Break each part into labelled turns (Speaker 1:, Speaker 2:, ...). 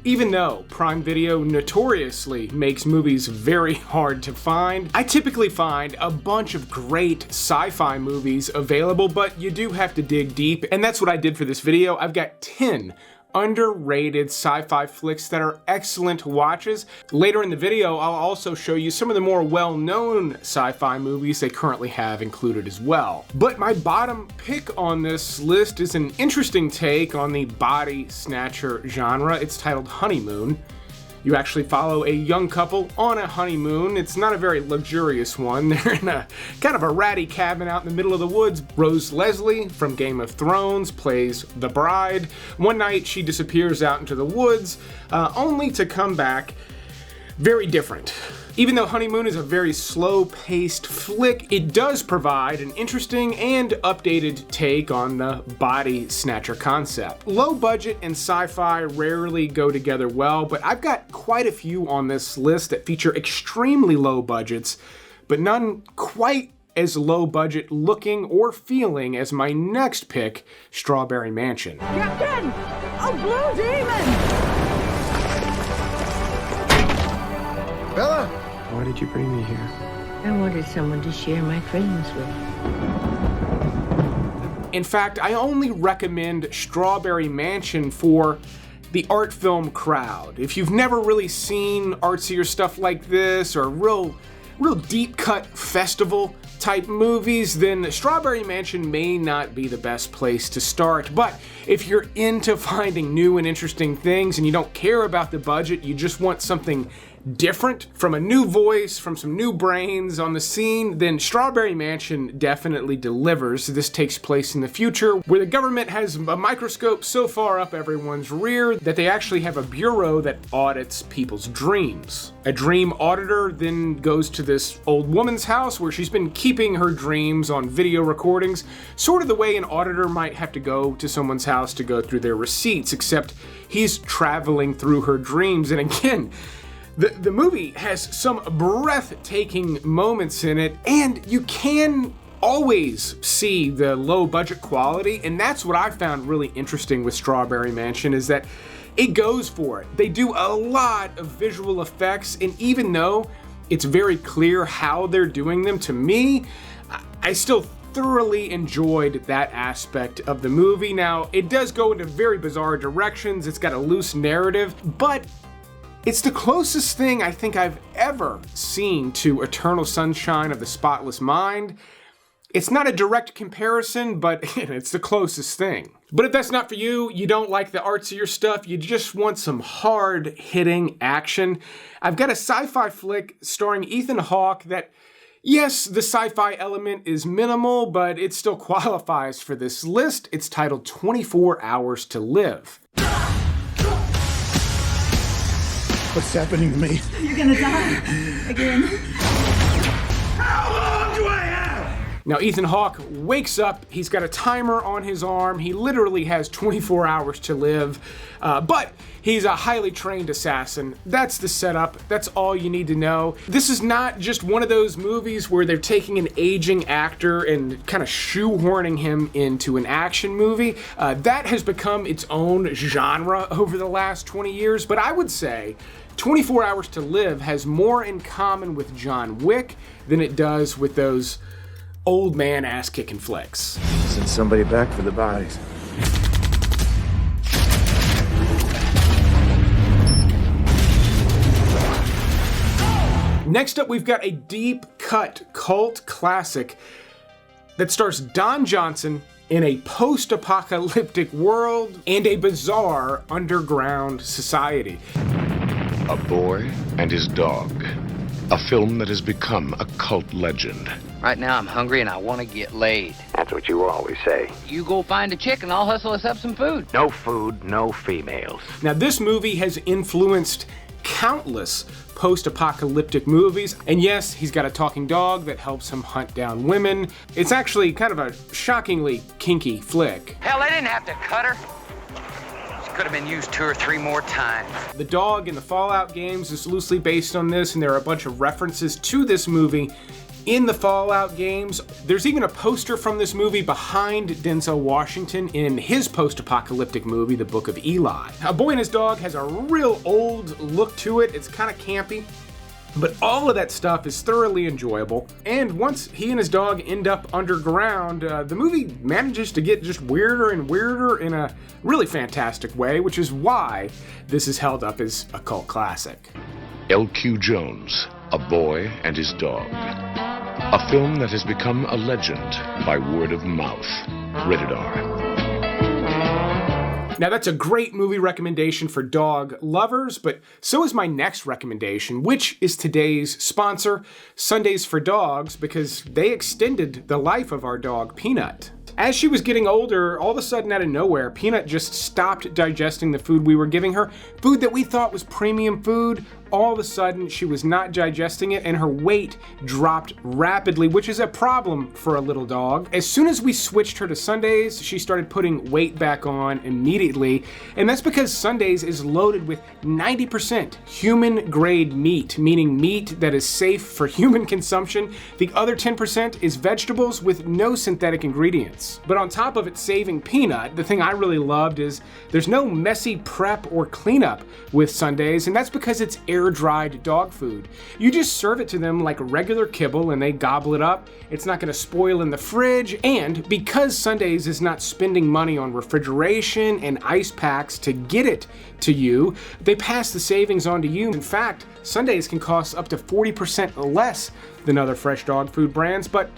Speaker 1: Even though Prime Video notoriously makes movies very hard to find, I typically find a bunch of great sci-fi movies available, but you do have to dig deep, and that's what I did for this video. I've got 10 underrated sci-fi flicks that are excellent watches. Later in the video, I'll also show you some of the more well-known sci-fi movies they currently have included as well. But my bottom pick on this list is an interesting take on the body snatcher genre. It's titled Honeymoon. You actually follow a young couple on a honeymoon. It's not a very luxurious one. They're in a kind of a ratty cabin out in the middle of the woods. Rose Leslie from Game of Thrones plays the bride. One night she disappears out into the woods, only to come back very different. Even though Honeymoon is a very slow-paced flick, it does provide an interesting and updated take on the body snatcher concept. Low budget and sci-fi rarely go together well, but I've got quite a few on this list that feature extremely low budgets, but none quite as low budget looking or feeling as my next pick, Strawberry Mansion.
Speaker 2: Captain! A blue demon!
Speaker 3: Bella!
Speaker 4: Why did you bring me here?
Speaker 5: I wanted someone to share my dreams with.
Speaker 1: In fact, I only recommend Strawberry Mansion for the art film crowd. If you've never really seen artsier stuff like this, or real deep cut festival type movies, then Strawberry Mansion may not be the best place to start. But if you're into finding new and interesting things and you don't care about the budget, you just want something different from a new voice, from some new brains on the scene, then Strawberry Mansion definitely delivers. This takes place in the future where the government has a microscope so far up everyone's rear that they actually have a bureau that audits people's dreams. A dream auditor then goes to this old woman's house where she's been keeping her dreams on video recordings, sort of the way an auditor might have to go to someone's house to go through their receipts, except he's traveling through her dreams. And again, the movie has some breathtaking moments in it, and you can always see the low budget quality, and that's what I found really interesting with Strawberry Mansion, is that it goes for it. They do a lot of visual effects, and even though it's very clear how they're doing them, to me, I still thoroughly enjoyed that aspect of the movie. Now, it does go into very bizarre directions, it's got a loose narrative, but it's the closest thing I think I've ever seen to Eternal Sunshine of the Spotless Mind. It's not a direct comparison, but it's the closest thing. But if that's not for you, you don't like the artsier stuff, you just want some hard-hitting action, I've got a sci-fi flick starring Ethan Hawke that, yes, the sci-fi element is minimal, but it still qualifies for this list. It's titled 24 Hours to Live.
Speaker 3: What's happening to me?
Speaker 2: You're gonna die. Again.
Speaker 3: How long do I have?
Speaker 1: Now, Ethan Hawke wakes up, he's got a timer on his arm, he literally has 24 hours to live, but he's a highly trained assassin. That's the setup, that's all you need to know. This is not just one of those movies where they're taking an aging actor and kind of shoehorning him into an action movie. That has become its own genre over the last 20 years, but I would say 24 Hours to Live has more in common with John Wick than it does with those old man ass-kicking flicks.
Speaker 4: Send somebody back for the bodies.
Speaker 1: Next up, we've got a deep-cut cult classic that stars Don Johnson in a post-apocalyptic world and a bizarre underground society.
Speaker 6: A Boy and His Dog. A film that has become a cult legend.
Speaker 7: Right now I'm hungry and I want to get laid.
Speaker 8: That's what you always say.
Speaker 7: You go find a chick and I'll hustle us up some food.
Speaker 8: No food, no females.
Speaker 1: Now, this movie has influenced countless post-apocalyptic movies, and yes, he's got a talking dog that helps him hunt down women. It's actually kind of a shockingly kinky flick.
Speaker 7: Hell, they didn't have to cut her. She could have been used 2 or 3 more times.
Speaker 1: The dog in the Fallout games is loosely based on this, and there are a bunch of references to this movie in the Fallout games. There's even a poster from this movie behind Denzel Washington in his post-apocalyptic movie, The Book of Eli. A Boy and His Dog has a real old look to it. It's kind of campy, but all of that stuff is thoroughly enjoyable. And once he and his dog end up underground, the movie manages to get just weirder and weirder in a really fantastic way, which is why this is held up as a cult classic.
Speaker 6: L.Q. Jones, A Boy and His Dog. A film that has become a legend by word of mouth. Rated R.
Speaker 1: Now that's a great movie recommendation for dog lovers, but so is my next recommendation, which is today's sponsor, Sundays for Dogs, because they extended the life of our dog, Peanut. As she was getting older, all of a sudden out of nowhere, Peanut just stopped digesting the food we were giving her. Food that we thought was premium food, all of a sudden she was not digesting it and her weight dropped rapidly, which is a problem for a little dog. As soon as we switched her to Sundays, she started putting weight back on immediately, and that's because Sundays is loaded with 90% human-grade meat, meaning meat that is safe for human consumption. The other 10% is vegetables with no synthetic ingredients. But on top of it saving Peanut, the thing I really loved is there's no messy prep or cleanup with Sundays, and that's because it's air-dried dog food. You just serve it to them like regular kibble and they gobble it up. It's not going to spoil in the fridge, and because Sundays is not spending money on refrigeration and ice packs to get it to you, they pass the savings on to you. In fact, Sundays can cost up to 40% less than other fresh dog food brands, but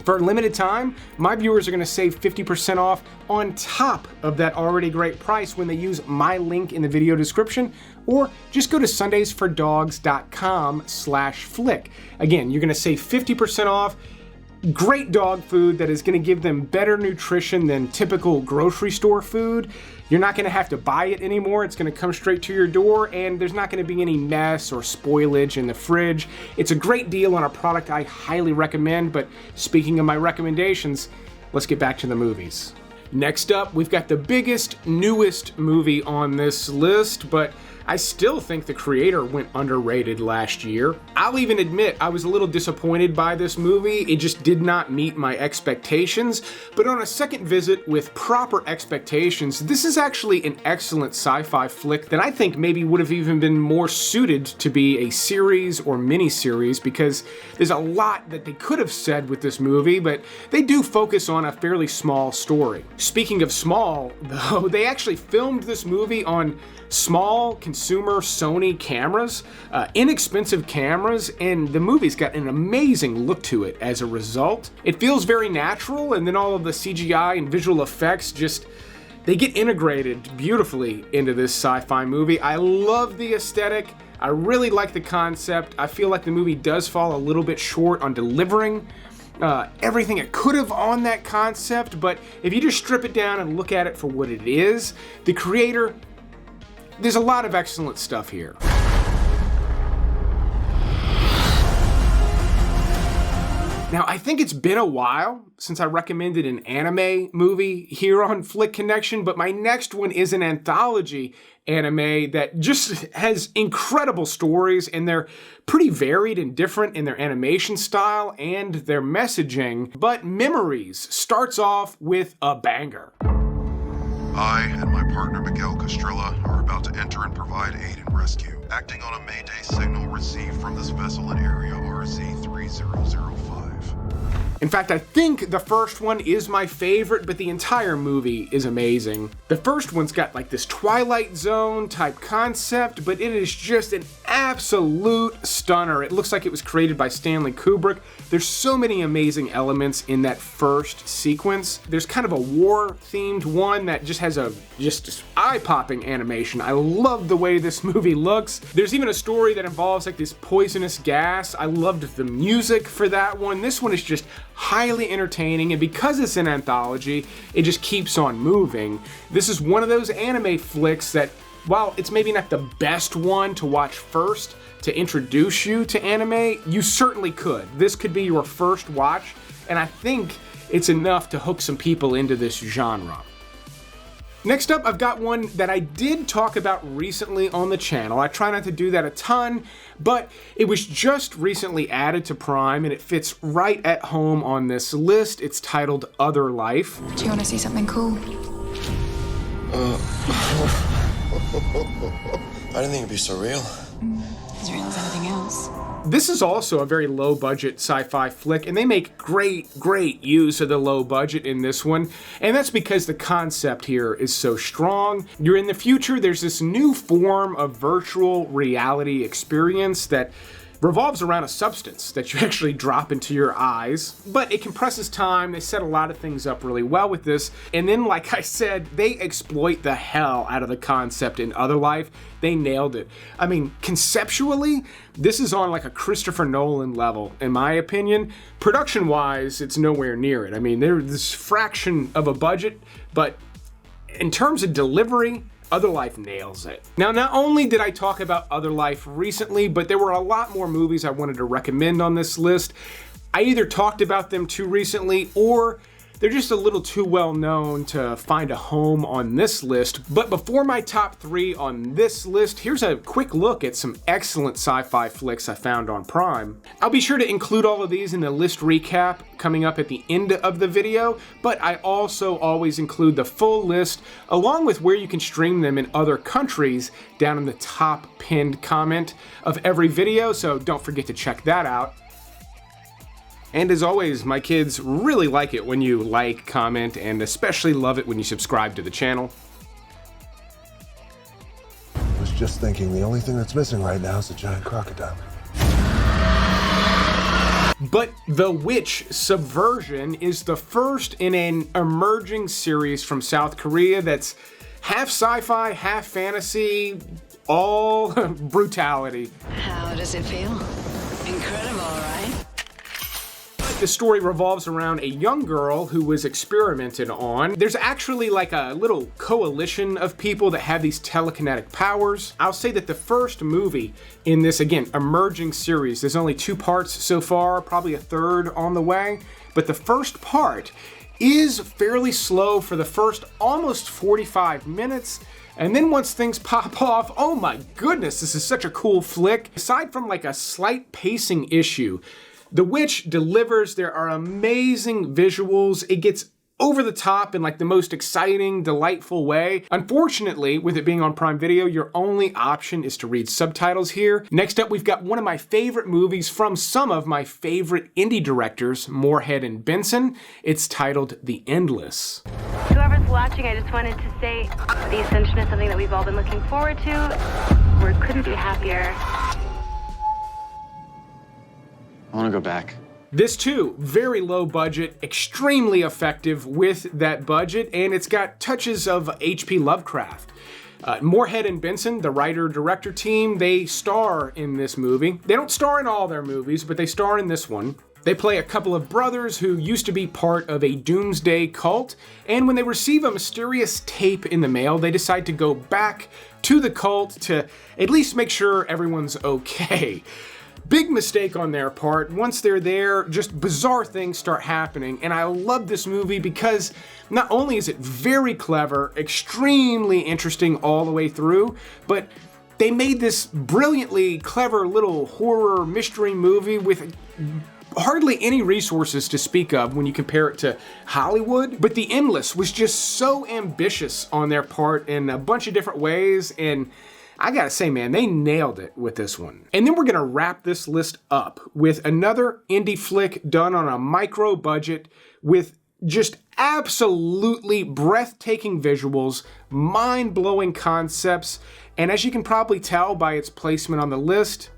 Speaker 1: for a limited time, my viewers are going to save 50% off on top of that already great price when they use my link in the video description, or just go to sundaysfordogs.com/flick. Again, you're going to save 50% off. Great dog food that is going to give them better nutrition than typical grocery store food. You're not going to have to buy it anymore. It's going to come straight to your door, and there's not going to be any mess or spoilage in the fridge. It's a great deal on a product I highly recommend, but speaking of my recommendations, let's get back to the movies. Next up, we've got the biggest, newest movie on this list, but I still think the creator went underrated last year. I'll even admit I was a little disappointed by this movie. It just did not meet my expectations, but on a second visit with proper expectations, this is actually an excellent sci-fi flick that I think maybe would have even been more suited to be a series or mini-series, because there's a lot that they could have said with this movie, but they do focus on a fairly small story. Speaking of small, though, they actually filmed this movie on small consumer Sony cameras, inexpensive cameras, and the movie's got an amazing look to it as a result. It feels very natural, and then all of the CGI and visual effects they get integrated beautifully into this sci-fi movie. I love the aesthetic. I really like the concept. I feel like the movie does fall a little bit short on delivering everything it could have on that concept, but if you just strip it down and look at it for what it is, the creator, there's a lot of excellent stuff here. Now, I think it's been a while since I recommended an anime movie here on Flick Connection, but my next one is an anthology anime that just has incredible stories, and they're pretty varied and different in their animation style and their messaging. But Memories starts off with a banger.
Speaker 9: I and my partner Miguel Castrilla are about to enter and provide aid and rescue, acting on a Mayday signal received from this vessel in area RZ3005.
Speaker 1: In fact, I think the first one is my favorite, but the entire movie is amazing. The first one's got like this Twilight Zone type concept, but it is just an absolute stunner. It looks like it was created by Stanley Kubrick. There's so many amazing elements in that first sequence. There's kind of a war-themed one that just has a just eye-popping animation. I love the way this movie looks. There's even a story that involves like this poisonous gas. I loved the music for that one. This one is just highly entertaining, and because it's an anthology, it just keeps on moving. This is one of those anime flicks that, while it's maybe not the best one to watch first to introduce you to anime, you certainly could. This could be your first watch, and I think it's enough to hook some people into this genre. Next up, I've got one that I did talk about recently on the channel. I try not to do that a ton, but it was just recently added to Prime and it fits right at home on this list. It's titled Otherlife.
Speaker 10: Do you want to see something cool?
Speaker 11: I didn't think it'd be so real.
Speaker 10: As real as anything else.
Speaker 1: This is also a very low-budget sci-fi flick, and they make great use of the low budget in this one, and that's because the concept here is so strong. You're in the future, there's this new form of virtual reality experience that revolves around a substance that you actually drop into your eyes, but it compresses time. They set a lot of things up really well with this, and then like I said, they exploit the hell out of the concept in Otherlife. They nailed it. I mean, conceptually, this is on like a Christopher Nolan level, in my opinion. Production-wise, it's nowhere near it. I mean, there's this fraction of a budget, but in terms of delivery, Otherlife nails it. Now, not only did I talk about Otherlife recently, but there were a lot more movies I wanted to recommend on this list. I either talked about them too recently, or they're just a little too well known to find a home on this list. But before my top 3 on this list, here's a quick look at some excellent sci-fi flicks I found on Prime. I'll be sure to include all of these in the list recap coming up at the end of the video, but I also always include the full list along with where you can stream them in other countries down in the top pinned comment of every video, so don't forget to check that out. And as always, my kids really like it when you like, comment, and especially love it when you subscribe to the channel.
Speaker 12: I was just thinking the only thing that's missing right now is a giant crocodile.
Speaker 1: But The Witch Subversion is the first in an emerging series from South Korea that's half sci-fi, half fantasy, all brutality.
Speaker 10: How does it feel? Incredible, right?
Speaker 1: The story revolves around a young girl who was experimented on. There's actually like a little coalition of people that have these telekinetic powers. I'll say that the first movie in this, again, emerging series, there's only 2 parts so far, probably a 3rd on the way, but the first part is fairly slow for the first almost 45 minutes. And then once things pop off, oh my goodness, this is such a cool flick. Aside from like a slight pacing issue, The Witch delivers. There are amazing visuals. It gets over the top in like the most exciting, delightful way. Unfortunately, with it being on Prime Video, your only option is to read subtitles here. Next up, we've got one of my favorite movies from some of my favorite indie directors, Moorhead and Benson. It's titled The Endless.
Speaker 13: Whoever's watching, I just wanted to say the Ascension is something that we've all been looking forward to. We couldn't be happier.
Speaker 11: I want to go back.
Speaker 1: This too, very low budget, extremely effective with that budget, and it's got touches of H.P. Lovecraft. Moorhead and Benson, the writer-director team, they star in this movie. They don't star in all their movies, but they star in this one. They play a couple of brothers who used to be part of a doomsday cult, and when they receive a mysterious tape in the mail, they decide to go back to the cult to at least make sure everyone's okay. Big mistake on their part. Once they're there, just bizarre things start happening, and I love this movie because not only is it very clever, extremely interesting all the way through, but they made this brilliantly clever little horror mystery movie with hardly any resources to speak of when you compare it to Hollywood. But The Endless was just so ambitious on their part in a bunch of different ways, and I gotta say, man, they nailed it with this one. And then we're gonna wrap this list up with another indie flick done on a micro budget with just absolutely breathtaking visuals, mind-blowing concepts, and as you can probably tell by its placement on the list,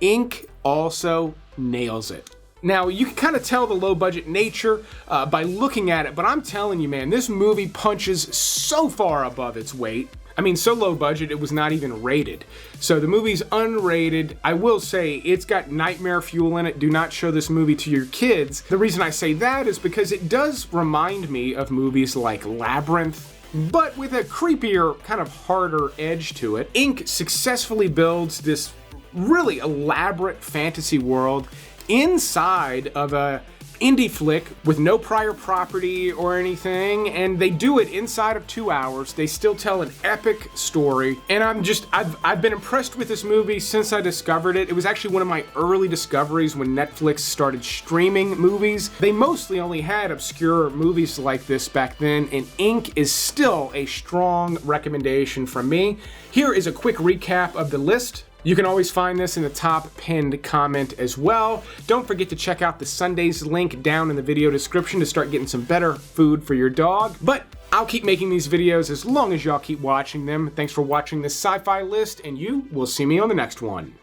Speaker 1: Ink also nails it. Now, you can kind of tell the low-budget nature by looking at it, but I'm telling you, man, this movie punches so far above its weight. I mean, so low budget, it was not even rated. So the movie's unrated. I will say, it's got nightmare fuel in it. Do not show this movie to your kids. The reason I say that is because it does remind me of movies like Labyrinth, but with a creepier, kind of harder edge to it. Ink successfully builds this really elaborate fantasy world inside of a indie flick with no prior property or anything, and they do it inside of 2 hours. They still tell an epic story, and I've been impressed with this movie since I discovered it. It was actually one of my early discoveries when Netflix started streaming movies. They mostly only had obscure movies like this back then, and Ink is still a strong recommendation from me. Here is a quick recap of the list. You can always find this in the top pinned comment as well. Don't forget to check out the Sundays link down in the video description to start getting some better food for your dog. But I'll keep making these videos as long as y'all keep watching them. Thanks for watching this sci-fi list, and you will see me on the next one.